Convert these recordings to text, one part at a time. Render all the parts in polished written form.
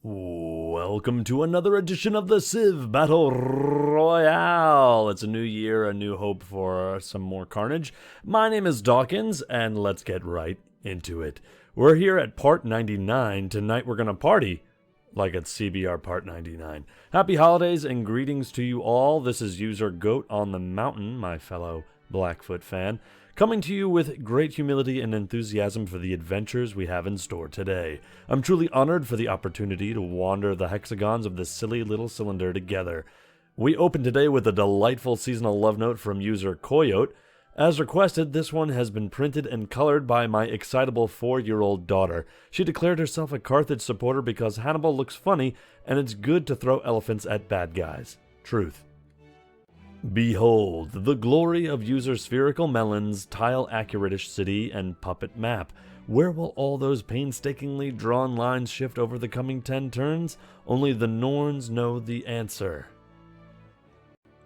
Welcome to another edition of the Civ Battle Royale. It's a new year, a new hope for some more carnage. My name is Dawkinzz, and let's get right into it. We're here at part 99. Tonight we're gonna party like it's CBR part 99. Happy holidays and greetings to you all. This is user Goat on the Mountain, my fellow Blackfoot fan, coming to you with great humility and enthusiasm for the adventures we have in store today. I'm truly honored for the opportunity to wander the hexagons of this silly little cylinder together. We open today with a delightful seasonal love note from user Coyote. As requested, this one has been printed and colored by my excitable 4-year-old daughter. She declared herself a Carthage supporter because Hannibal looks funny and it's good to throw elephants at bad guys. Truth. Behold, the glory of user Spherical Melon's tile-accurate-ish city and puppet map. Where will all those painstakingly drawn lines shift over the coming 10 turns? Only the Norns know the answer.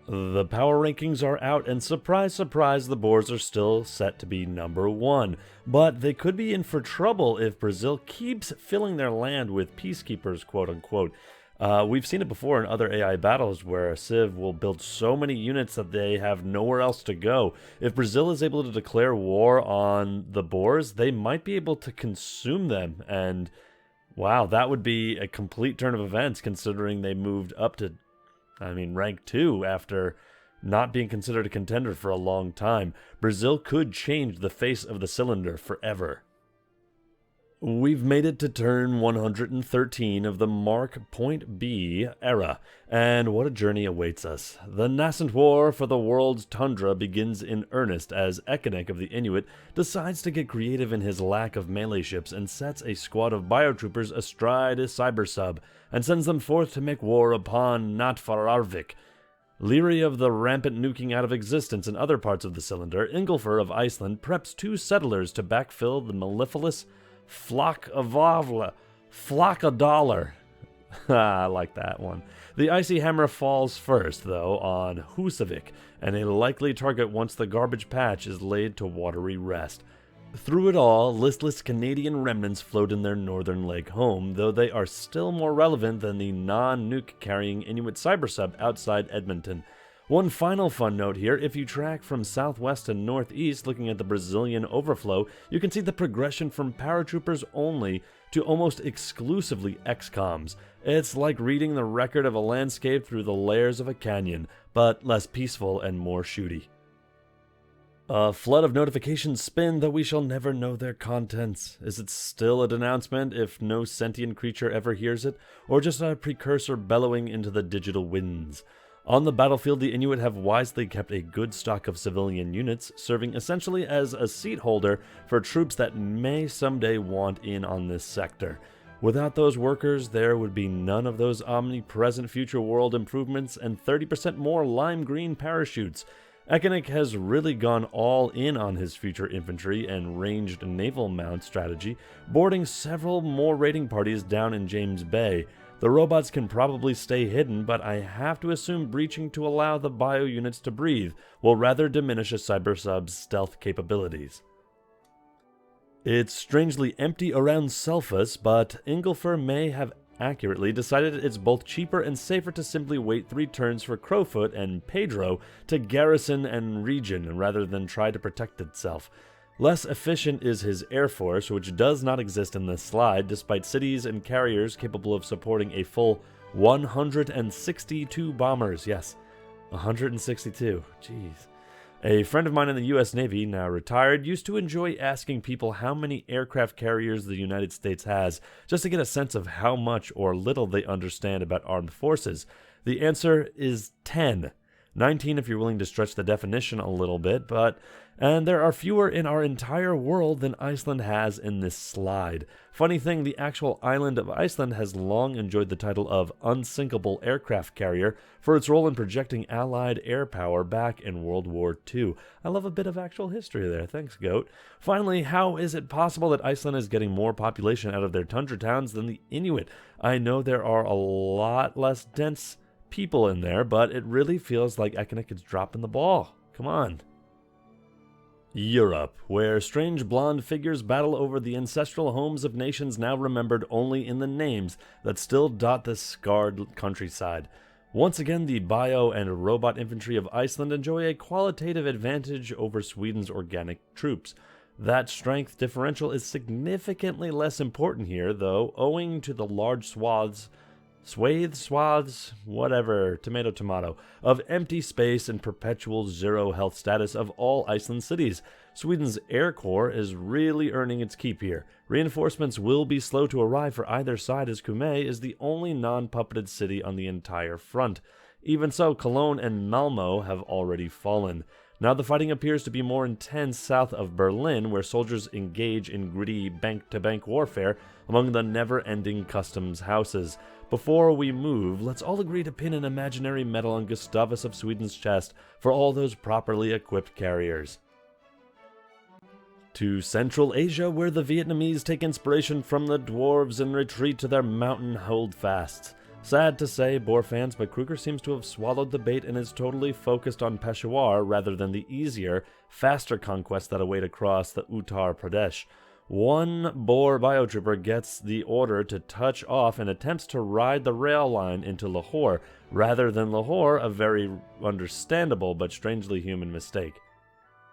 The power rankings are out, and surprise, surprise, the boars are still set to be number 1. But they could be in for trouble if Brazil keeps filling their land with peacekeepers, quote-unquote. We've seen it before in other AI battles where Civ will build so many units that they have nowhere else to go. If Brazil is able to declare war on the boars, they might be able to consume them. And wow, that would be a complete turn of events considering they moved up to, rank 2 after not being considered a contender for a long time. Brazil could change the face of the cylinder forever. We've made it to turn 113 of the Mark Point B era, and what a journey awaits us. The nascent war for the world's tundra begins in earnest as Ekenek of the Inuit decides to get creative in his lack of melee ships and sets a squad of biotroopers astride a cyber sub and sends them forth to make war upon Natfararvik. Leery of the rampant nuking out of existence in other parts of the cylinder, Ingolfur of Iceland preps 2 settlers to backfill the mellifluous Flock a dollar. I like that one. The icy hammer falls first, though, on Husavik, and a likely target once the garbage patch is laid to watery rest. Through it all, listless Canadian remnants float in their northern leg home, though they are still more relevant than the non-nuke-carrying Inuit cybersub outside Edmonton. One final fun note here, if you track from southwest to northeast looking at the Brazilian overflow, you can see the progression from paratroopers only to almost exclusively XCOMs. It's like reading the record of a landscape through the layers of a canyon, but less peaceful and more shooty. A flood of notifications spin, though we shall never know their contents. Is it still a denouncement if no sentient creature ever hears it, or just a precursor bellowing into the digital winds? On the battlefield, the Inuit have wisely kept a good stock of civilian units, serving essentially as a seat holder for troops that may someday want in on this sector. Without those workers, there would be none of those omnipresent future world improvements and 30% more lime green parachutes. Ekenek has really gone all in on his future infantry and ranged naval mount strategy, boarding several more raiding parties down in James Bay. The robots can probably stay hidden, but I have to assume breaching to allow the bio units to breathe will rather diminish a cyber sub's stealth capabilities. It's strangely empty around Selphus, but Ingolfur may have accurately decided it's both cheaper and safer to simply wait 3 turns for Crowfoot and Pedro to garrison and region rather than try to protect itself. Less efficient is his air force, which does not exist in this slide, despite cities and carriers capable of supporting a full 162 bombers. Yes, 162. Jeez. A friend of mine in the U.S. Navy, now retired, used to enjoy asking people how many aircraft carriers the United States has, just to get a sense of how much or little they understand about armed forces. The answer is 10. 19 if you're willing to stretch the definition a little bit, and there are fewer in our entire world than Iceland has in this slide. Funny thing, the actual island of Iceland has long enjoyed the title of unsinkable aircraft carrier for its role in projecting Allied air power back in World War II. I love a bit of actual history there, thanks Goat. Finally, how is it possible that Iceland is getting more population out of their tundra towns than the Inuit? I know there are a lot less dense people in there, but it really feels like Ekenek is dropping the ball. Come on. Europe, where strange blonde figures battle over the ancestral homes of nations now remembered only in the names that still dot the scarred countryside. Once again, the bio and robot infantry of Iceland enjoy a qualitative advantage over Sweden's organic troops. That strength differential is significantly less important here, though, owing to the large swaths, whatever, tomato, of empty space and perpetual zero health status of all Iceland cities. Sweden's Air Corps is really earning its keep here. Reinforcements will be slow to arrive for either side, as Cumae is the only non-puppeted city on the entire front. Even so, Cologne and Malmö have already fallen. Now the fighting appears to be more intense south of Berlin, where soldiers engage in gritty bank-to-bank warfare among the never-ending customs houses. Before we move, let's all agree to pin an imaginary medal on Gustavus of Sweden's chest for all those properly equipped carriers. To Central Asia, where the Vietnamese take inspiration from the dwarves and retreat to their mountain holdfasts. Sad to say, Boer fans, but Kruger seems to have swallowed the bait and is totally focused on Peshawar rather than the easier, faster conquests that await across the Uttar Pradesh. One Boer biotrooper gets the order to touch off and attempts to ride the rail line into Lahore, rather than Lahore, a very understandable but strangely human mistake.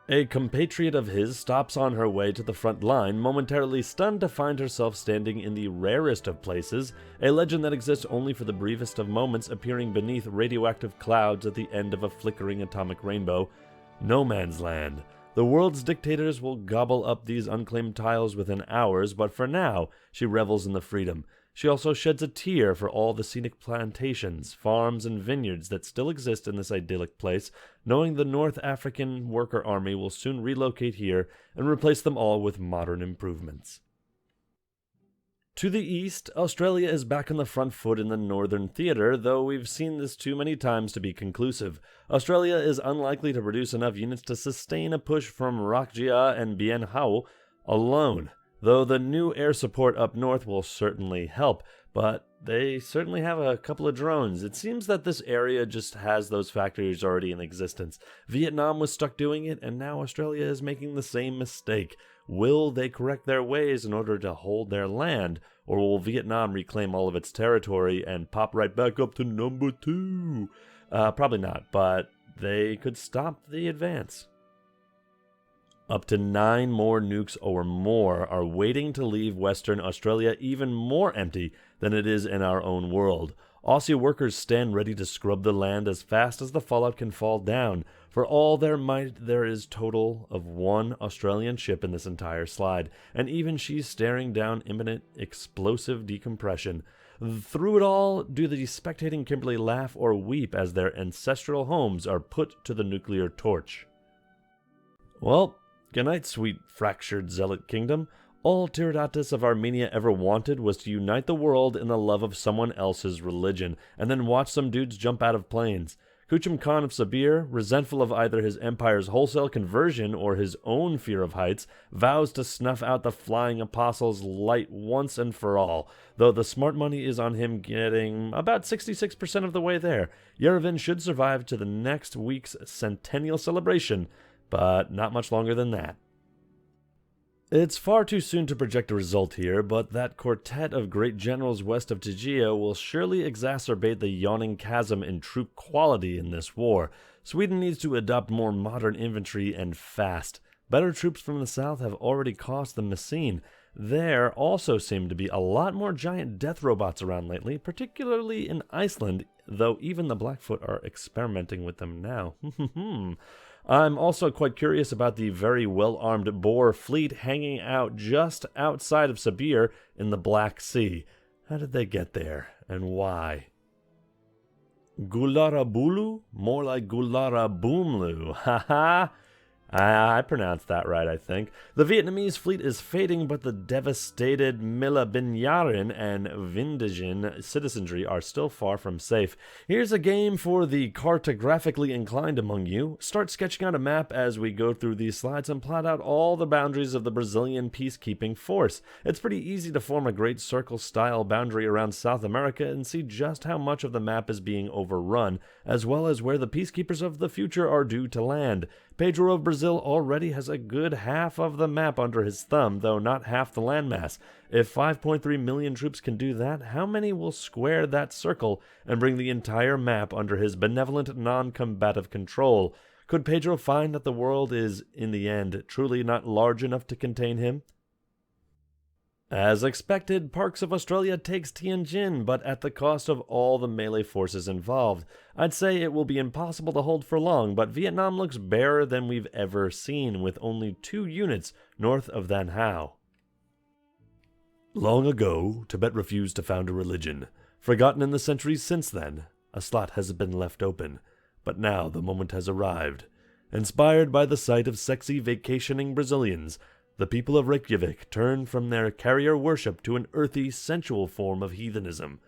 A compatriot of his stops on her way to the front line, momentarily stunned to find herself standing in the rarest of places, a legend that exists only for the briefest of moments, appearing beneath radioactive clouds at the end of a flickering atomic rainbow. No man's land. The world's dictators will gobble up these unclaimed tiles within hours, but for now, she revels in the freedom. She also sheds a tear for all the scenic plantations, farms, and vineyards that still exist in this idyllic place, knowing the North African worker army will soon relocate here and replace them all with modern improvements. To the east, Australia is back on the front foot in the Northern Theater, though we've seen this too many times to be conclusive. Australia is unlikely to produce enough units to sustain a push from Rakjia and Bien Hao alone, though the new air support up north will certainly help, but they certainly have a couple of drones. It seems that this area just has those factories already in existence. Vietnam was stuck doing it, and now Australia is making the same mistake. Will they correct their ways in order to hold their land, or will Vietnam reclaim all of its territory and pop right back up to number 2? Probably not, but they could stop the advance. Up to 9 more nukes or more are waiting to leave Western Australia even more empty than it is in our own world. Aussie workers stand ready to scrub the land as fast as the fallout can fall down. For all their might, there is total of 1 Australian ship in this entire slide, and even she's staring down imminent explosive decompression. Through it all, do the spectating Kimberley laugh or weep as their ancestral homes are put to the nuclear torch? Well, good night, sweet fractured zealot kingdom. All Tiridates of Armenia ever wanted was to unite the world in the love of someone else's religion, and then watch some dudes jump out of planes. Kuchum Khan of Sabir, resentful of either his empire's wholesale conversion or his own fear of heights, vows to snuff out the flying apostles' light once and for all, though the smart money is on him getting about 66% of the way there. Yerevan should survive to the next week's centennial celebration, but not much longer than that. It's far too soon to project a result here, but that quartet of great generals west of Tegea will surely exacerbate the yawning chasm in troop quality in this war. Sweden needs to adopt more modern infantry and fast. Better troops from the south have already cost them Messine. There also seem to be a lot more giant death robots around lately, particularly in Iceland, though even the Blackfoot are experimenting with them now. I'm also quite curious about the very well-armed Boer fleet hanging out just outside of Sabir in the Black Sea. How did they get there, and why? Gularabulu? More like Gularabumlu. Haha! I pronounced that right, I think. The Vietnamese fleet is fading, but the devastated Milabinyarin and Vindijin citizenry are still far from safe. Here's a game for the cartographically inclined among you. Start sketching out a map as we go through these slides and plot out all the boundaries of the Brazilian peacekeeping force. It's pretty easy to form a great circle-style boundary around South America and see just how much of the map is being overrun, as well as where the peacekeepers of the future are due to land. Pedro of Brazil already has a good half of the map under his thumb, though not half the landmass. If 5.3 million troops can do that, how many will square that circle and bring the entire map under his benevolent, non-combative control? Could Pedro find that the world is, in the end, truly not large enough to contain him? As expected, Parks of Australia takes Tianjin, but at the cost of all the melee forces involved. I'd say it will be impossible to hold for long, but Vietnam looks barer than we've ever seen, with only 2 units north of Than Hao. Long ago, Tibet refused to found a religion. Forgotten in the centuries since then, a slot has been left open. But now the moment has arrived. Inspired by the sight of sexy vacationing Brazilians, the people of Reykjavik turn from their carrier worship to an earthy, sensual form of heathenism.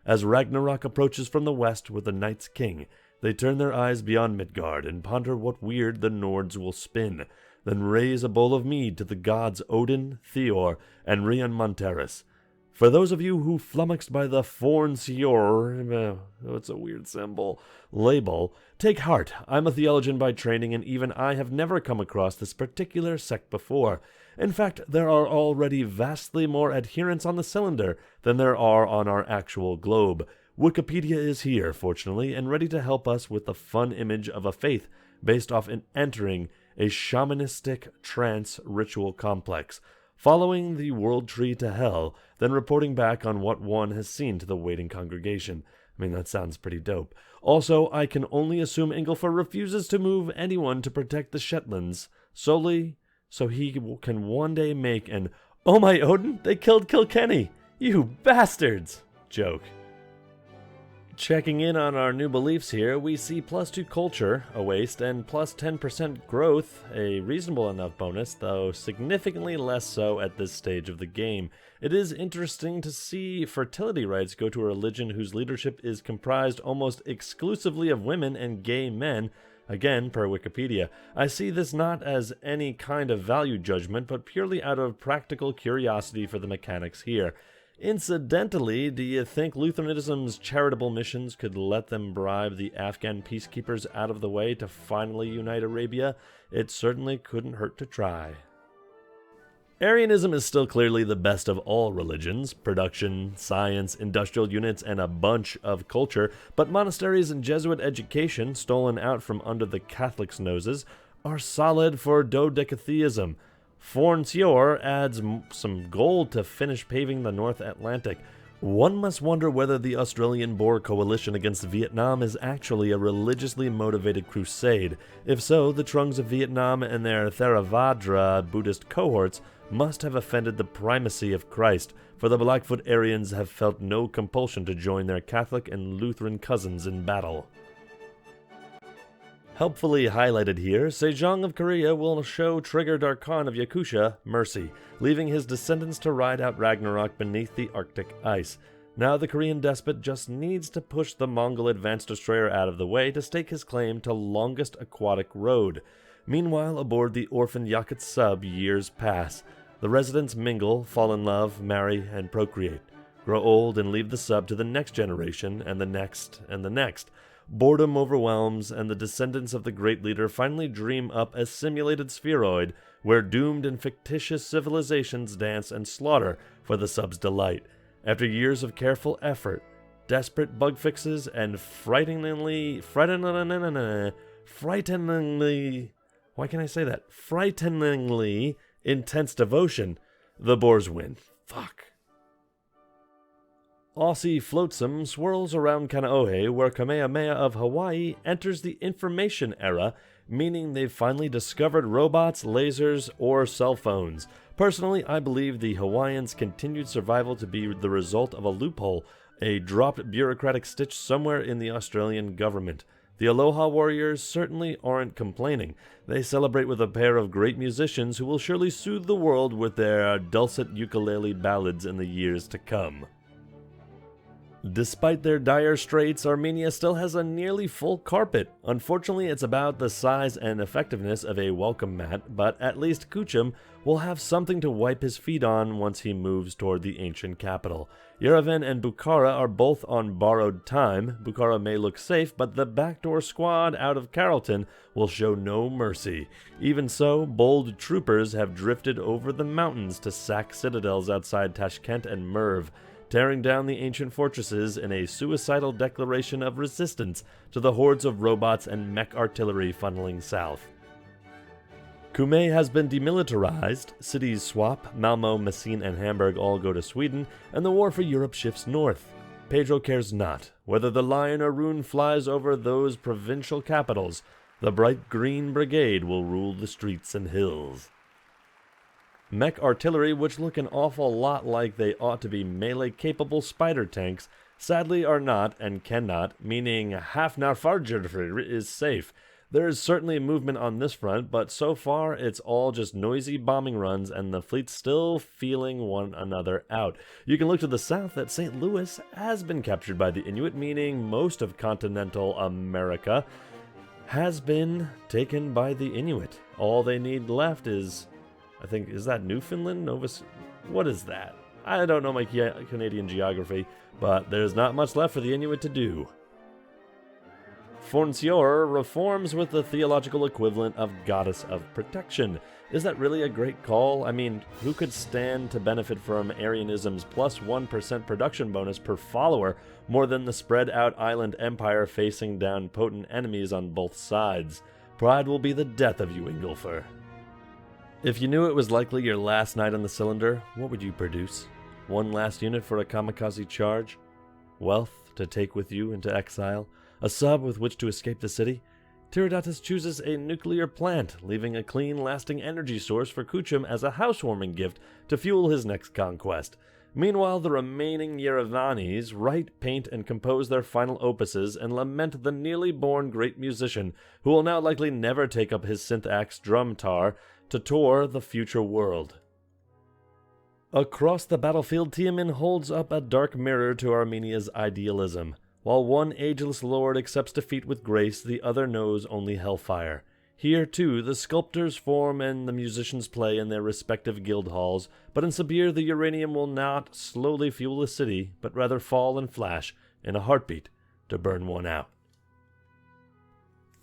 As Ragnarok approaches from the west with the Night's King, they turn their eyes beyond Midgard and ponder what weird the Nords will spin, then raise a bowl of mead to the gods Odin, Theor, and Rian Monteris. For those of you who flummoxed by the Fornsior, it's a weird symbol, label, take heart. I'm a theologian by training, and even I have never come across this particular sect before. In fact, there are already vastly more adherents on the cylinder than there are on our actual globe. Wikipedia is here, fortunately, and ready to help us with the fun image of a faith based off in entering a shamanistic trance ritual complex, following the world tree to hell, then reporting back on what one has seen to the waiting congregation. I mean, that sounds pretty dope. Also, I can only assume Ingolfer refuses to move anyone to protect the Shetlands, solely so he can one day make an "Oh my Odin, they killed Kilkenny! You bastards!" joke. Checking in on our new beliefs here, we see +2 culture, a waste, and +10% growth, a reasonable enough bonus, though significantly less so at this stage of the game. It is interesting to see fertility rights go to a religion whose leadership is comprised almost exclusively of women and gay men, again per Wikipedia. I see this not as any kind of value judgment, but purely out of practical curiosity for the mechanics here. Incidentally, do you think Lutheranism's charitable missions could let them bribe the Afghan peacekeepers out of the way to finally unite Arabia? It certainly couldn't hurt to try. Arianism is still clearly the best of all religions, production, science, industrial units, and a bunch of culture, but monasteries and Jesuit education, stolen out from under the Catholics' noses, are solid for dodecatheism. Fornsior adds some gold to finish paving the North Atlantic. One must wonder whether the Australian Boer coalition against Vietnam is actually a religiously motivated crusade. If so, the Trungs of Vietnam and their Theravada Buddhist cohorts must have offended the primacy of Christ, for the Blackfoot Aryans have felt no compulsion to join their Catholic and Lutheran cousins in battle. Helpfully highlighted here, Sejong of Korea will show Trigger Darkhan of Yakusha mercy, leaving his descendants to ride out Ragnarok beneath the Arctic ice. Now the Korean despot just needs to push the Mongol advanced destroyer out of the way to stake his claim to longest aquatic road. Meanwhile, aboard the orphan Yakut sub, years pass. The residents mingle, fall in love, marry, and procreate, grow old and leave the sub to the next generation, and the next, and the next. Boredom overwhelms, and the descendants of the great leader finally dream up a simulated spheroid where doomed and fictitious civilizations dance and slaughter for the sub's delight. After years of careful effort, desperate bug fixes, and frighteningly, why can I say that? Frighteningly intense devotion, the Boers win. Fuck. Aussie Flotsam swirls around Kanaohe, where Kamehameha of Hawaii enters the information era, meaning they've finally discovered robots, lasers, or cell phones. Personally, I believe the Hawaiians' continued survival to be the result of a loophole, a dropped bureaucratic stitch somewhere in the Australian government. The Aloha Warriors certainly aren't complaining. They celebrate with a pair of great musicians who will surely soothe the world with their dulcet ukulele ballads in the years to come. Despite their dire straits, Armenia still has a nearly full carpet. Unfortunately, it's about the size and effectiveness of a welcome mat, but at least Kuchum will have something to wipe his feet on once he moves toward the ancient capital. Yerevan and Bukhara are both on borrowed time. Bukhara may look safe, but the backdoor squad out of Carrollton will show no mercy. Even so, bold troopers have drifted over the mountains to sack citadels outside Tashkent and Merv, tearing down the ancient fortresses in a suicidal declaration of resistance to the hordes of robots and mech artillery funneling south. Cumae has been demilitarized, cities swap, Malmo, Messine, and Hamburg all go to Sweden, and the war for Europe shifts north. Pedro cares not. Whether the lion or rune flies over those provincial capitals, the bright green brigade will rule the streets and hills. Mech artillery, which look an awful lot like they ought to be melee-capable spider tanks, sadly are not and cannot, meaning Hafnarfarjr is safe. There is certainly movement on this front, but so far it's all just noisy bombing runs and the fleet's still feeling one another out. You can look to the south that St. Louis has been captured by the Inuit, meaning most of continental America has been taken by the Inuit. All they need left is, I think, is that Newfoundland? What is that? I don't know my Canadian geography, but there's not much left for the Inuit to do. Forncior reforms with the theological equivalent of goddess of protection. Is that really a great call? I mean, who could stand to benefit from Arianism's plus 1% production bonus per follower more than the spread out island empire facing down potent enemies on both sides? Pride will be the death of you, Ingolfer. If you knew it was likely your last night on the cylinder, what would you produce? One last unit for a kamikaze charge? Wealth to take with you into exile? A sub with which to escape the city? Tiridates chooses a nuclear plant, leaving a clean, lasting energy source for Kuchum as a housewarming gift to fuel his next conquest. Meanwhile, the remaining Yerevanis write, paint, and compose their final opuses and lament the nearly born great musician who will now likely never take up his synth-axe drum tar to tour the future world. Across the battlefield, Tiamin holds up a dark mirror to Armenia's idealism. While one ageless lord accepts defeat with grace, the other knows only hellfire. Here, too, the sculptors form and the musicians play in their respective guild halls, but in Sabir the uranium will not slowly fuel the city, but rather fall and flash in a heartbeat to burn one out.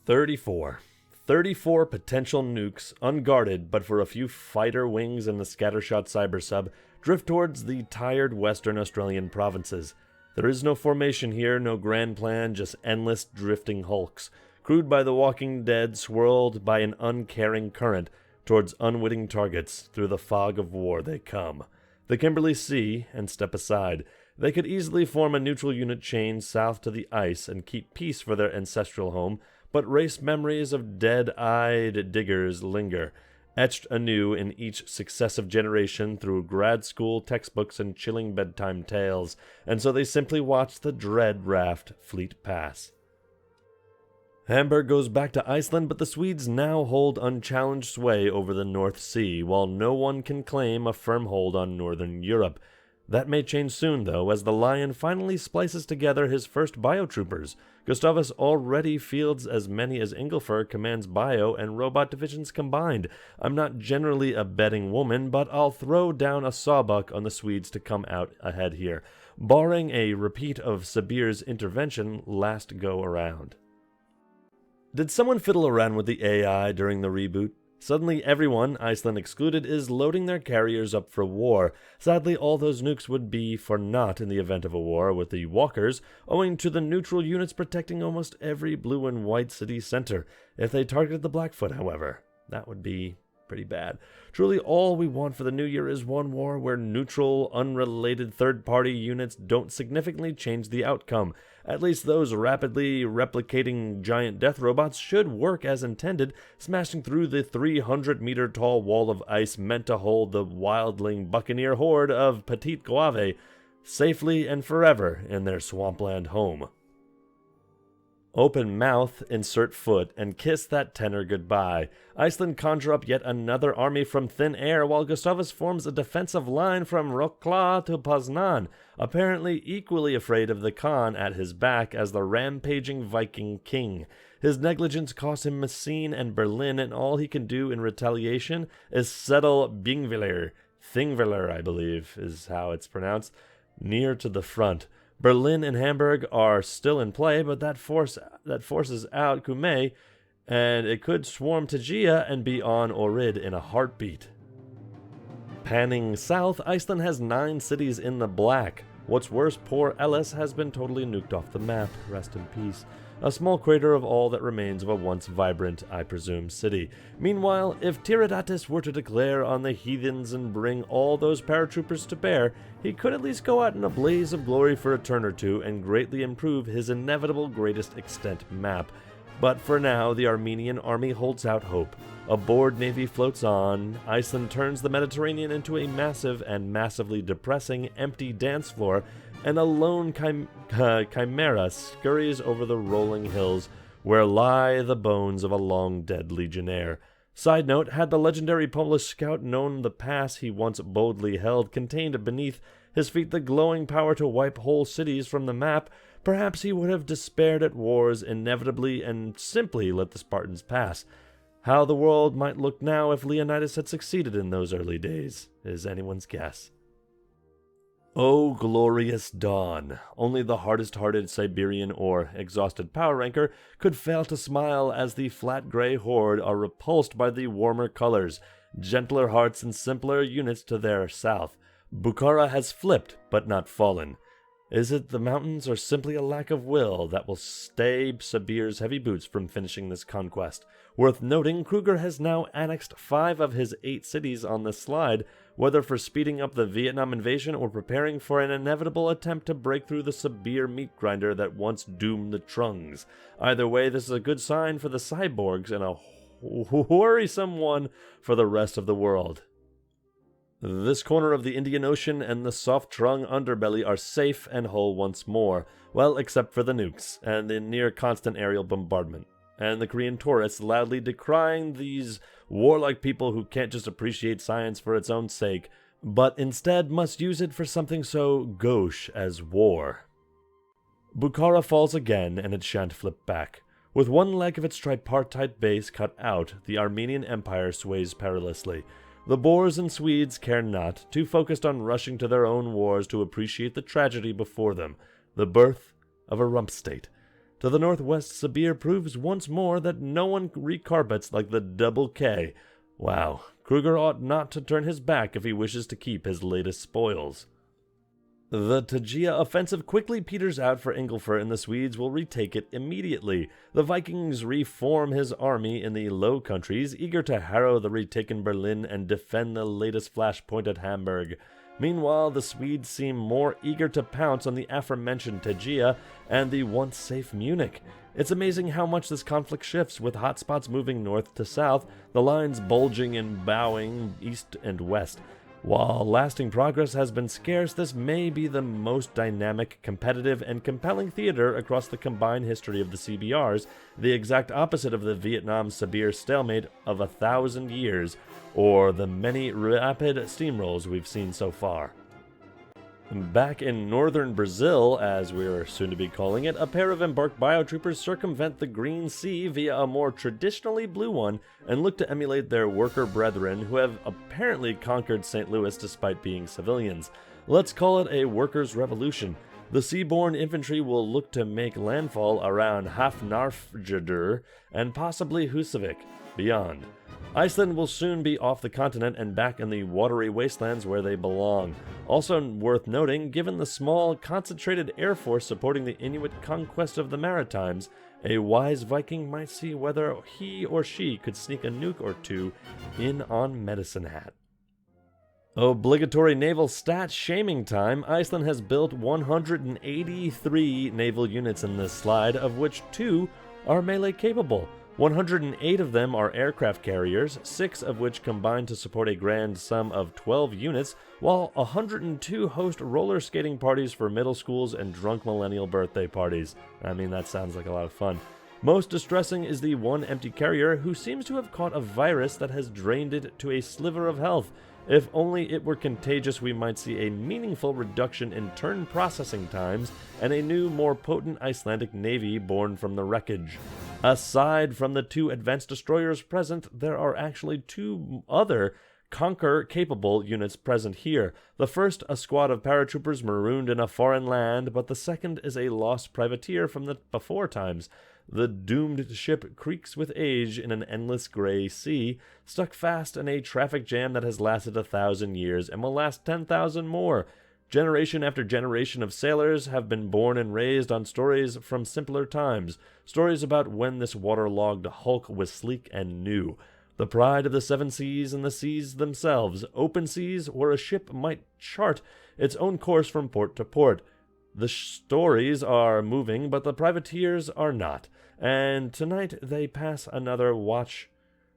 34 potential nukes, unguarded but for a few fighter wings and the scattershot cyber sub, drift towards the tired Western Australian provinces. There is no formation here, no grand plan, just endless drifting hulks, crewed by the walking dead, swirled by an uncaring current towards unwitting targets. Through the fog of war they come. The Kimberley see and step aside. They could easily form a neutral unit chain south to the ice and keep peace for their ancestral home, but race memories of dead-eyed diggers linger, etched anew in each successive generation through grad school textbooks and chilling bedtime tales, and so they simply watch the dread raft fleet past. Hamburg goes back to Iceland, but the Swedes now hold unchallenged sway over the North Sea, while no one can claim a firm hold on Northern Europe. That may change soon, though, as the Lion finally splices together his first biotroopers. Gustavus already fields as many as Ingolfer commands bio and robot divisions combined. I'm not generally a betting woman, but I'll throw down a sawbuck on the Swedes to come out ahead here, barring a repeat of Sabir's intervention last go around. Did someone fiddle around with the AI during the reboot? Suddenly everyone, Iceland excluded, is loading their carriers up for war. Sadly, all those nukes would be for naught in the event of a war with the walkers, owing to the neutral units protecting almost every blue and white city center. If they targeted the Blackfoot, however, that would be pretty bad. Truly, all we want for the new year is one war where neutral, unrelated third-party units don't significantly change the outcome. At least those rapidly replicating giant death robots should work as intended, smashing through the 300-meter-tall wall of ice meant to hold the wildling buccaneer horde of Petit Guave safely and forever in their swampland home. Open mouth, insert foot, and kiss that tenor goodbye. Iceland conjure up yet another army from thin air, while Gustavus forms a defensive line from Rokla to Poznan, apparently equally afraid of the Khan at his back as the rampaging Viking king. His negligence cost him Messine and Berlin, and all he can do in retaliation is settle Thingvellir, I believe, is how it's pronounced, near to the front. Berlin and Hamburg are still in play, but that forces out Cumae, and it could swarm Tegea and be on Ohrid in a heartbeat. Panning south, Iceland has 9 cities in the black. What's worse, poor Ellis has been totally nuked off the map. Rest in peace. A small crater of all that remains of a once vibrant, I presume, city. Meanwhile, if Tiridates were to declare on the heathens and bring all those paratroopers to bear, he could at least go out in a blaze of glory for a turn or two and greatly improve his inevitable greatest extent map. But for now, the Armenian army holds out hope. A bored navy floats on. Iceland turns the Mediterranean into a massive and massively depressing empty dance floor, and a lone chimera scurries over the rolling hills where lie the bones of a long-dead legionnaire. Side note, had the legendary Polish scout known the pass he once boldly held contained beneath his feet the glowing power to wipe whole cities from the map, perhaps he would have despaired at wars inevitably and simply let the Spartans pass. How the world might look now if Leonidas had succeeded in those early days is anyone's guess. Oh, glorious dawn! Only the hardest-hearted Siberian or exhausted power ranker could fail to smile as the flat gray horde are repulsed by the warmer colors, gentler hearts and simpler units to their south. Bukhara has flipped, but not fallen. Is it the mountains or simply a lack of will that will stay Sabir's heavy boots from finishing this conquest? Worth noting, Kruger has now annexed 5 of his 8 cities on this slide, whether for speeding up the Vietnam invasion or preparing for an inevitable attempt to break through the Sabir meat grinder that once doomed the Trungs. Either way, this is a good sign for the cyborgs and a worrisome one for the rest of the world. This corner of the Indian Ocean and the soft-trung underbelly are safe and whole once more, well, except for the nukes and the near-constant aerial bombardment, and the Korean tourists loudly decrying these warlike people who can't just appreciate science for its own sake, but instead must use it for something so gauche as war. Bukhara falls again, and it shan't flip back. With one leg of its tripartite base cut out, the Armenian Empire sways perilously. The Boers and Swedes care not, too focused on rushing to their own wars to appreciate the tragedy before them, the birth of a rump state. To the northwest, Sabir proves once more that no one recarpets like the double K. Wow, Kruger ought not to turn his back if he wishes to keep his latest spoils. The Tegea offensive quickly peters out for Ingolfer, and the Swedes will retake it immediately. The Vikings reform his army in the Low Countries, eager to harrow the retaken Berlin and defend the latest flashpoint at Hamburg. Meanwhile, the Swedes seem more eager to pounce on the aforementioned Tegea and the once safe Munich. It's amazing how much this conflict shifts, with hotspots moving north to south, the lines bulging and bowing east and west. While lasting progress has been scarce, this may be the most dynamic, competitive, and compelling theater across the combined history of the CBRs, the exact opposite of the Vietnam-Sabir stalemate of 1,000 years, or the many rapid steamrolls we've seen so far. Back in northern Brazil, as we're soon to be calling it, a pair of embarked biotroopers circumvent the Green Sea via a more traditionally blue one and look to emulate their worker brethren who have apparently conquered St. Louis despite being civilians. Let's call it a workers' revolution. The seaborne infantry will look to make landfall around Hafnarfjordur and possibly Husavik, beyond. Iceland will soon be off the continent and back in the watery wastelands where they belong. Also worth noting, given the small, concentrated air force supporting the Inuit conquest of the Maritimes, a wise Viking might see whether he or she could sneak a nuke or two in on Medicine Hat. Obligatory naval stat shaming time. Iceland has built 183 naval units in this slide, of which 2 are melee capable. 108 of them are aircraft carriers, 6 of which combine to support a grand sum of 12 units, while 102 host roller skating parties for middle schools and drunk millennial birthday parties. I mean, that sounds like a lot of fun. Most distressing is the one empty carrier who seems to have caught a virus that has drained it to a sliver of health. If only it were contagious, we might see a meaningful reduction in turn processing times and a new, more potent Icelandic navy born from the wreckage. Aside from the 2 advanced destroyers present, there are actually 2 other conquer-capable units present here. The first, a squad of paratroopers marooned in a foreign land, but the second is a lost privateer from the before times. The doomed ship creaks with age in an endless gray sea, stuck fast in a traffic jam that has lasted 1,000 years and will last 10,000 more. Generation after generation of sailors have been born and raised on stories from simpler times, stories about when this waterlogged hulk was sleek and new. The pride of the 7 seas and the seas themselves, open seas where a ship might chart its own course from port to port. The stories are moving, but the privateers are not, and tonight they pass another watch,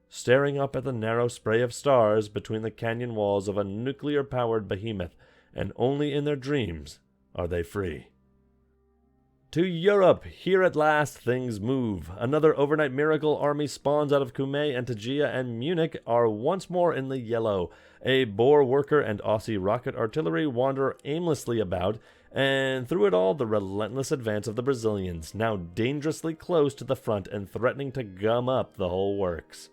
staring up at the narrow spray of stars between the canyon walls of a nuclear-powered behemoth, and only in their dreams are they free. To Europe! Here at last things move. Another overnight miracle army spawns out of Cumae, and Tegea and Munich are once more in the yellow. A Boer worker and Aussie rocket artillery wander aimlessly about, and through it all the relentless advance of the Brazilians, now dangerously close to the front and threatening to gum up the whole works.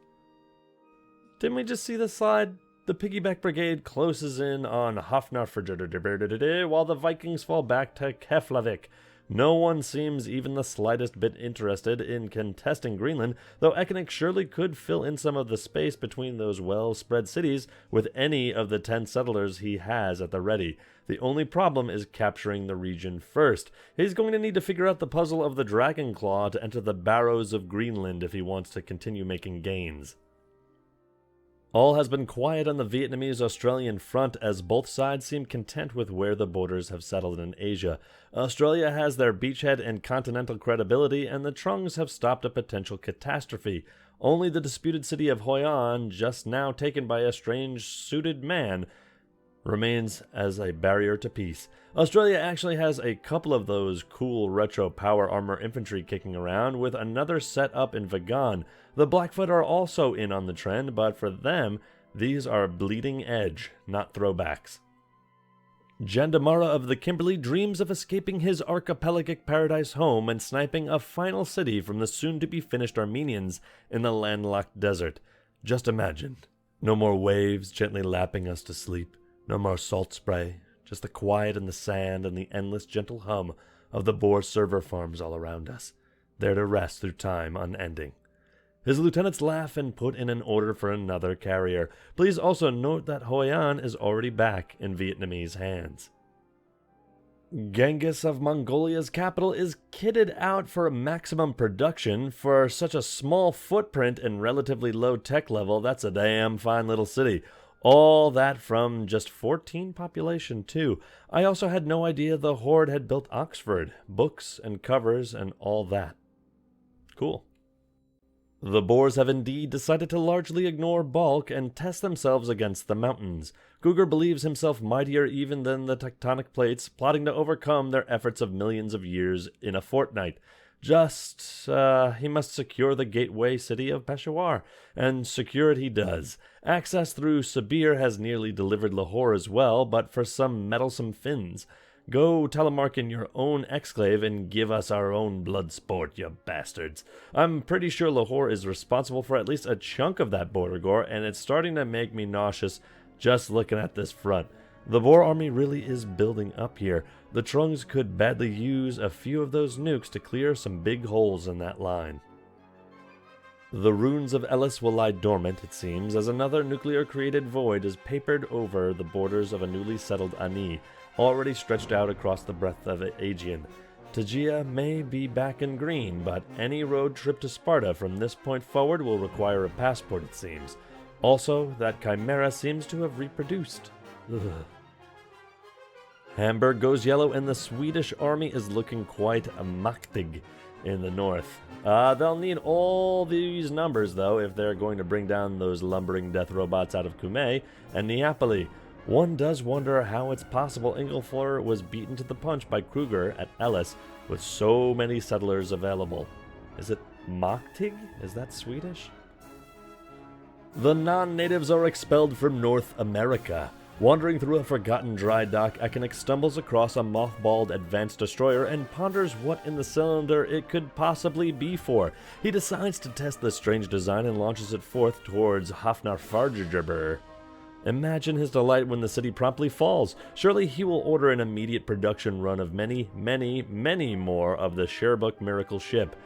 Didn't we just see the slide? The piggyback brigade closes in on Hafnarfjörður while the Vikings fall back to Keflavik. No one seems even the slightest bit interested in contesting Greenland, though Ekenik surely could fill in some of the space between those well-spread cities with any of the 10 settlers he has at the ready. The only problem is capturing the region first. He's going to need to figure out the puzzle of the Dragon Claw to enter the barrows of Greenland if he wants to continue making gains. All has been quiet on the Vietnamese-Australian front as both sides seem content with where the borders have settled in Asia. Australia has their beachhead and continental credibility, and the Trungs have stopped a potential catastrophe. Only the disputed city of Hoi An, just now taken by a strange suited man, remains as a barrier to peace. Australia actually has a couple of those cool retro power armor infantry kicking around, with another set up in Vagan. The Blackfoot are also in on the trend, but for them, these are bleeding edge, not throwbacks. Jandamara of the Kimberley dreams of escaping his archipelagic paradise home and sniping a final city from the soon-to-be-finished Armenians in the landlocked desert. Just imagine. No more waves gently lapping us to sleep. No more salt spray, just the quiet in the sand and the endless gentle hum of the Boer server farms all around us, there to rest through time unending. His lieutenants laugh and put in an order for another carrier. Please also note that Hoi An is already back in Vietnamese hands. Genghis of Mongolia's capital is kitted out for maximum production. For such a small footprint and relatively low tech level, that's a damn fine little city. All that from just 14 population, too. I also had no idea the Horde had built Oxford, books and covers and all that. Cool. The Boers have indeed decided to largely ignore bulk and test themselves against the mountains. Cougar believes himself mightier even than the tectonic plates, plotting to overcome their efforts of millions of years in a fortnight. He must secure the gateway city of Peshawar, and secure it he does. Access through Sabir has nearly delivered Lahore as well, but for some meddlesome Finns. Go telemark in your own exclave and give us our own blood sport, you bastards. I'm pretty sure Lahore is responsible for at least a chunk of that border gore, and it's starting to make me nauseous just looking at this front. The Boer army really is building up here. The Trungs could badly use a few of those nukes to clear some big holes in that line. The ruins of Ellis will lie dormant, it seems, as another nuclear-created void is papered over the borders of a newly settled Ani, already stretched out across the breadth of Aegean. Tegea may be back in green, but any road trip to Sparta from this point forward will require a passport, it seems. Also, that Chimera seems to have reproduced. Ugh. Hamburg goes yellow, and the Swedish army is looking quite mächtig in the north. They'll need all these numbers, though, if they're going to bring down those lumbering death robots out of Cumae and Neapoli. One does wonder how it's possible Ingolfur was beaten to the punch by Kruger at Ellis with so many settlers available. Is it mächtig? Is that Swedish? The non-natives are expelled from North America. Wandering through a forgotten dry dock, Ekenik stumbles across a mothballed advanced destroyer and ponders what in the cylinder it could possibly be for. He decides to test the strange design and launches it forth towards Hafnarfjarðarbær. Imagine his delight when the city promptly falls. Surely he will order an immediate production run of many, many, many more of the Sherbook miracle ship.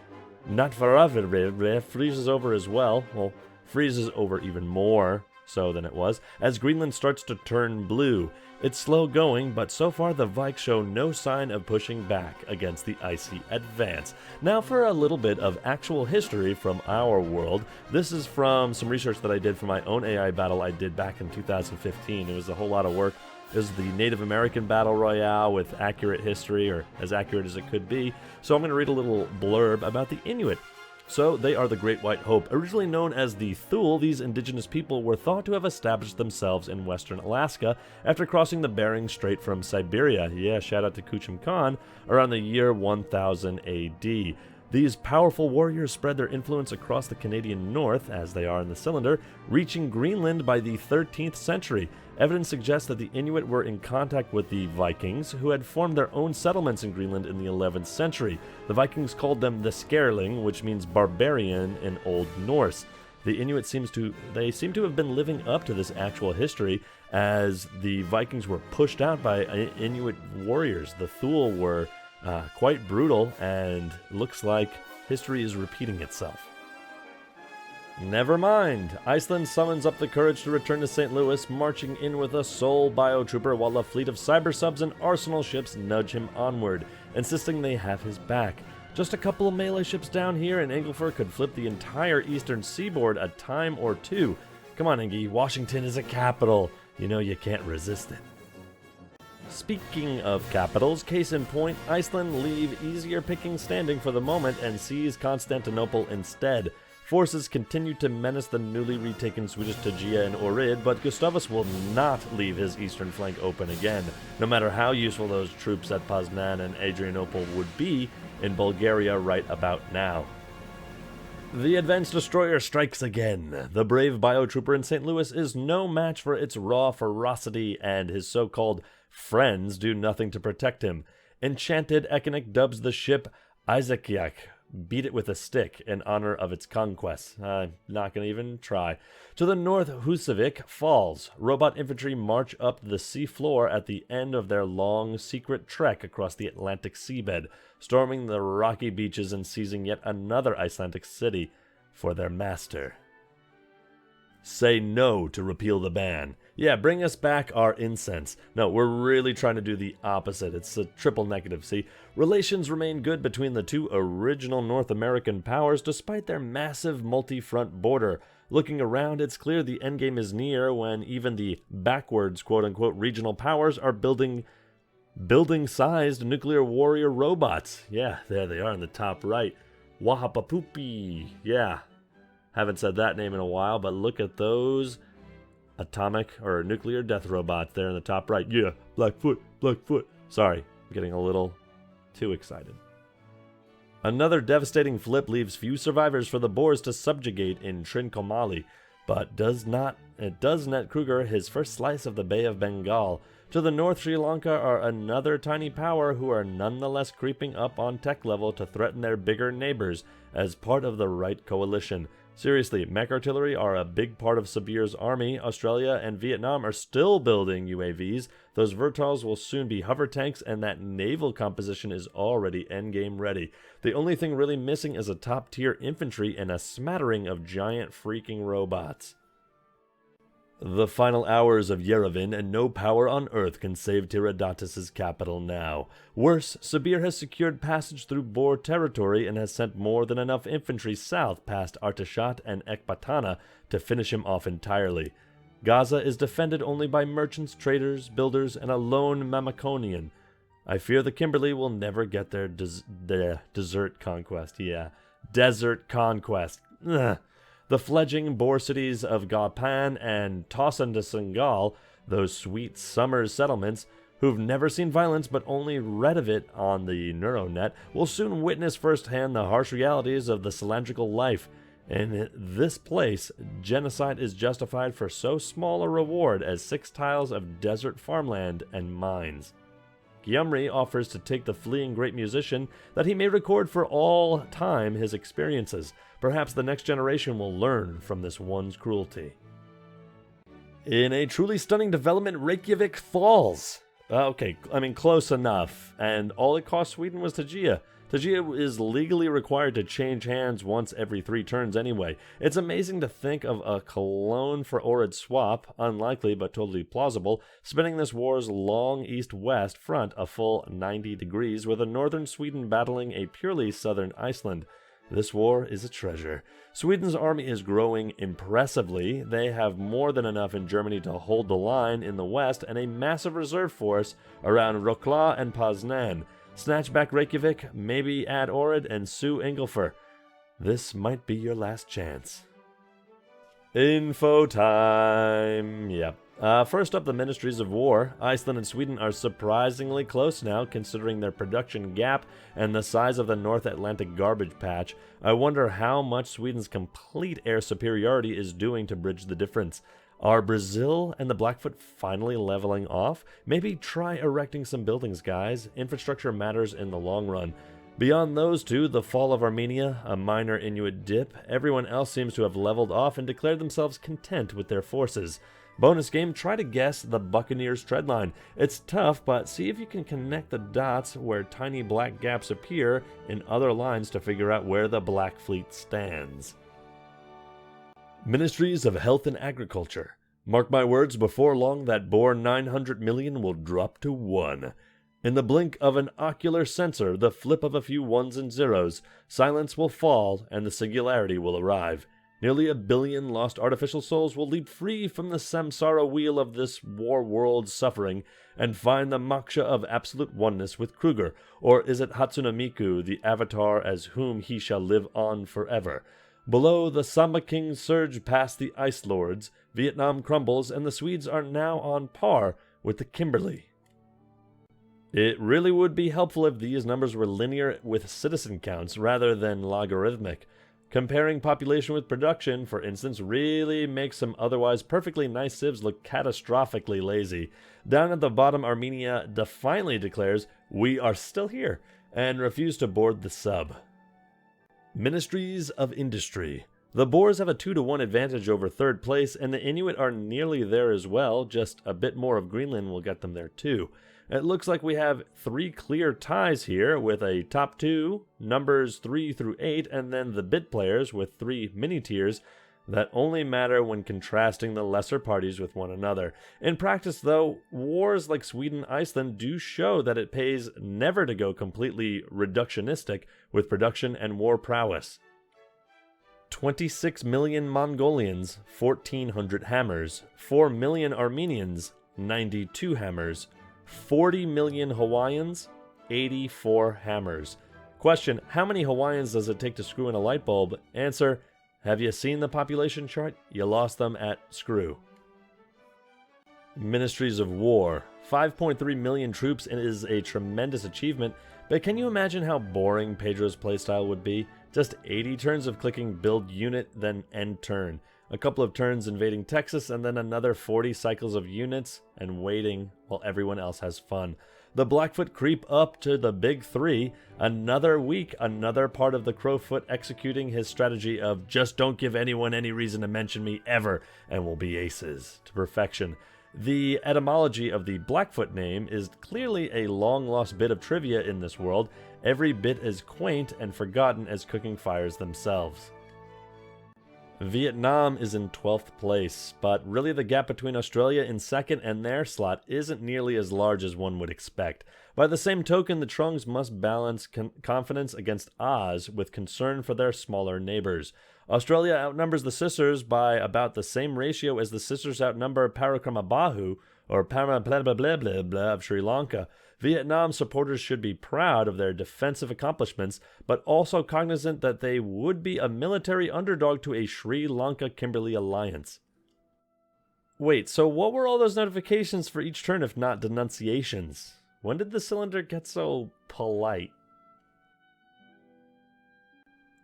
Naval freezes over as well. Well, freezes over even more so than it was, as Greenland starts to turn blue. It's slow going, but so far the Vikes show no sign of pushing back against the icy advance. Now for a little bit of actual history from our world. This is from some research that I did for my own AI battle I did back in 2015. It was a whole lot of work. It was the Native American Battle Royale with accurate history, or as accurate as it could be. So I'm going to read a little blurb about the Inuit. So, they are the Great White Hope. Originally known as the Thule, these indigenous people were thought to have established themselves in western Alaska after crossing the Bering Strait from Siberia, yeah, shout out to Kuchum Khan, around the year 1000 AD. These powerful warriors spread their influence across the Canadian North, as they are in the cylinder, reaching Greenland by the 13th century. Evidence suggests that the Inuit were in contact with the Vikings, who had formed their own settlements in Greenland in the 11th century. The Vikings called them the Skerling, which means barbarian in Old Norse. The Inuit seem to have been living up to this actual history, as the Vikings were pushed out by Inuit warriors. The Thule were quite brutal, and looks like history is repeating itself. Never mind. Iceland summons up the courage to return to St. Louis, marching in with a sole biotrooper while a fleet of cyber subs and arsenal ships nudge him onward, insisting they have his back. Just a couple of melee ships down here and Ingolfur could flip the entire eastern seaboard a time or two. Come on, Ingy, Washington is a capital. You know you can't resist it. Speaking of capitals, case in point, Iceland leave easier picking standing for the moment and seize Constantinople instead. Forces continue to menace the newly retaken Swedish Tegea and Ohrid, but Gustavus will not leave his eastern flank open again, no matter how useful those troops at Poznan and Adrianople would be in Bulgaria right about now. The advanced destroyer strikes again. The brave biotrooper in St. Louis is no match for its raw ferocity, and his so-called friends do nothing to protect him. Enchanted, Ekenik dubs the ship Isakiak, beat it with a stick in honor of its conquests. I'm not going to even try. To the north, Husavik falls. Robot infantry march up the sea floor at the end of their long, secret trek across the Atlantic seabed, storming the rocky beaches and seizing yet another Icelandic city for their master. Say no to repeal the ban. Yeah, bring us back our incense. No, we're really trying to do the opposite. It's a triple negative, see? Relations remain good between the two original North American powers despite their massive multi-front border. Looking around, it's clear the endgame is near when even the backwards quote-unquote regional powers are building building-sized nuclear warrior robots. Yeah, there they are in the top right. Wahapapupi. Yeah, haven't said that name in a while, but look at those atomic or nuclear death robots there in the top right. Yeah, Blackfoot, Blackfoot. Sorry, I'm getting a little too excited. Another devastating flip leaves few survivors for the Boers to subjugate in Trincomalee, but it does net Kruger his first slice of the Bay of Bengal. To the north, Sri Lanka are another tiny power who are nonetheless creeping up on tech level to threaten their bigger neighbors as part of the right coalition. Seriously, mech artillery are a big part of Sabir's army. Australia and Vietnam are still building UAVs. Those Vertals will soon be hover tanks, and that naval composition is already endgame ready. The only thing really missing is a top-tier infantry and a smattering of giant freaking robots. The final hours of Yerevan, and no power on Earth can save Tiridates' capital now. Worse, Sabir has secured passage through Boer territory and has sent more than enough infantry south past Artashat and Ekbatana to finish him off entirely. Gaza is defended only by merchants, traders, builders, and a lone Mamikonian. I fear the Kimberley will never get their desert conquest. Yeah, desert conquest. Ugh. The fledgling Boer cities of Gapan and Tundra, those sweet summer settlements, who've never seen violence but only read of it on the Neuronet, will soon witness firsthand the harsh realities of the cylindrical life. In this place, genocide is justified for so small a reward as 6 tiles of desert farmland and mines. Gyumri offers to take the fleeing great musician that he may record for all time his experiences. Perhaps the next generation will learn from this one's cruelty. In a truly stunning development, Reykjavik falls. Close enough. And all it cost Sweden was Tagia. Tagia is legally required to change hands once every 3 turns anyway. It's amazing to think of a Cologne for Ohrid swap, unlikely but totally plausible, spinning this war's long east-west front a full 90 degrees, with a northern Sweden battling a purely southern Iceland. This war is a treasure. Sweden's army is growing impressively. They have more than enough in Germany to hold the line in the west, and a massive reserve force around Rokla and Poznan. Snatch back Reykjavik, maybe add Ohrid and sue Ingolfur. This might be your last chance. Info time. Yep. First up, the Ministries of War. Iceland and Sweden are surprisingly close now, considering their production gap and the size of the North Atlantic garbage patch. I wonder how much Sweden's complete air superiority is doing to bridge the difference. Are Brazil and the Blackfoot finally leveling off? Maybe try erecting some buildings, guys. Infrastructure matters in the long run. Beyond those two, the fall of Armenia, a minor Inuit dip, everyone else seems to have leveled off and declared themselves content with their forces. Bonus game, try to guess the Buccaneers' treadline. It's tough, but see if you can connect the dots where tiny black gaps appear in other lines to figure out where the Black Fleet stands. Ministries of Health and Agriculture. Mark my words, before long that Bohr 900 million will drop to 1. In the blink of an ocular sensor, the flip of a few ones and zeros, silence will fall and the singularity will arrive. Nearly 1 billion lost artificial souls will leap free from the samsara wheel of this war world's suffering and find the moksha of absolute oneness with Kruger, or is it Hatsune Miku, the avatar as whom he shall live on forever? Below, the Samba Kings surge past the Ice Lords, Vietnam crumbles, and the Swedes are now on par with the Kimberley. It really would be helpful if these numbers were linear with citizen counts rather than logarithmic. Comparing population with production, for instance, really makes some otherwise perfectly nice civs look catastrophically lazy. Down at the bottom, Armenia defiantly declares, "We are still here," and refuse to board the sub. Ministries of Industry. The Boers have a 2-to-1 advantage over third place, and the Inuit are nearly there as well. Just a bit more of Greenland will get them there too. It looks like we have 3 clear ties here, with a top 2, numbers 3 through 8, and then the bit players with 3 mini-tiers that only matter when contrasting the lesser parties with one another. In practice, though, wars like Sweden-Iceland do show that it pays never to go completely reductionistic with production and war prowess. 26 million Mongolians, 1,400 hammers. 4 million Armenians, 92 hammers. 40 million Hawaiians, 84 hammers. Question: how many Hawaiians does it take to screw in a light bulb? Answer: have you seen the population chart? You lost them at screw. Ministries of War. 5.3 million troops is a tremendous achievement, but can you imagine how boring Pedro's playstyle would be? Just 80 turns of clicking build unit, then end turn. A couple of turns invading Texas, and then another 40 cycles of units and waiting while everyone else has fun. The Blackfoot creep up to the big 3. Another week, another part of the Crowfoot executing his strategy of just don't give anyone any reason to mention me ever, and we'll be aces to perfection. The etymology of the Blackfoot name is clearly a long-lost bit of trivia in this world, every bit as quaint and forgotten as cooking fires themselves. Vietnam is in 12th place, but really the gap between Australia in second and their slot isn't nearly as large as one would expect. By the same token, the Trungs must balance confidence against Oz with concern for their smaller neighbors. Australia outnumbers the Sisters by about the same ratio as the Sisters outnumber Parakramabahu, or Parabla of Sri Lanka. Vietnam supporters should be proud of their defensive accomplishments, but also cognizant that they would be a military underdog to a Sri Lanka-Kimberley alliance. Wait, so what were all those notifications for each turn if not denunciations? When did the cylinder get so polite?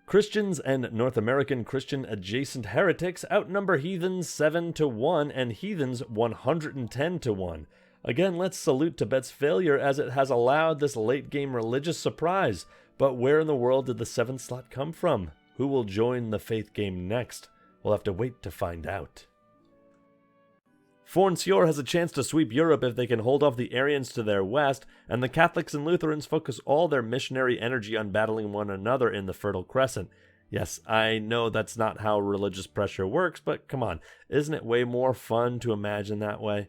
Christians and North American Christian adjacent heretics outnumber heathens 7-1 and heathens 110-1. Again, let's salute Tibet's failure as it has allowed this late-game religious surprise. But where in the world did the 7th slot come from? Who will join the faith game next? We'll have to wait to find out. Fornsjor has a chance to sweep Europe if they can hold off the Aryans to their west, and the Catholics and Lutherans focus all their missionary energy on battling one another in the Fertile Crescent. Yes, I know that's not how religious pressure works, but come on, isn't it way more fun to imagine that way?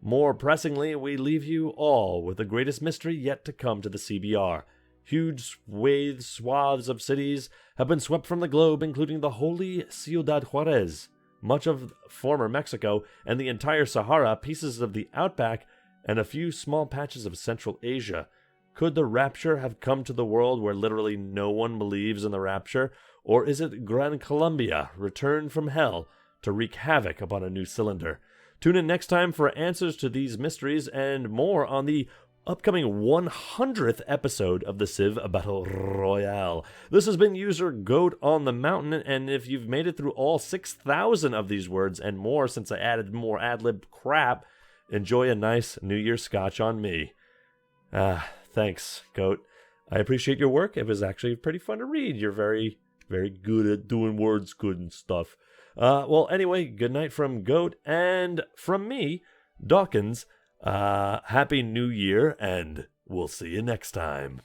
More pressingly, we leave you all with the greatest mystery yet to come to the CBR. Huge swaths of cities have been swept from the globe, including the holy Ciudad Juarez, much of former Mexico, and the entire Sahara, pieces of the outback, and a few small patches of Central Asia. Could the rapture have come to the world where literally no one believes in the rapture? Or is it Gran Colombia, returned from hell, to wreak havoc upon a new cylinder? Tune in next time for answers to these mysteries and more on the upcoming 100th episode of the Civ Battle Royale. This has been user Goat on the Mountain, and if you've made it through all 6,000 of these words and more since I added more ad-lib crap, enjoy a nice New Year's scotch on me. Thanks, Goat. I appreciate your work. It was actually pretty fun to read. You're very, very good at doing words good and stuff. Well, anyway, good night from Goat, and from me, Dawkinzz. Happy New Year, and we'll see you next time.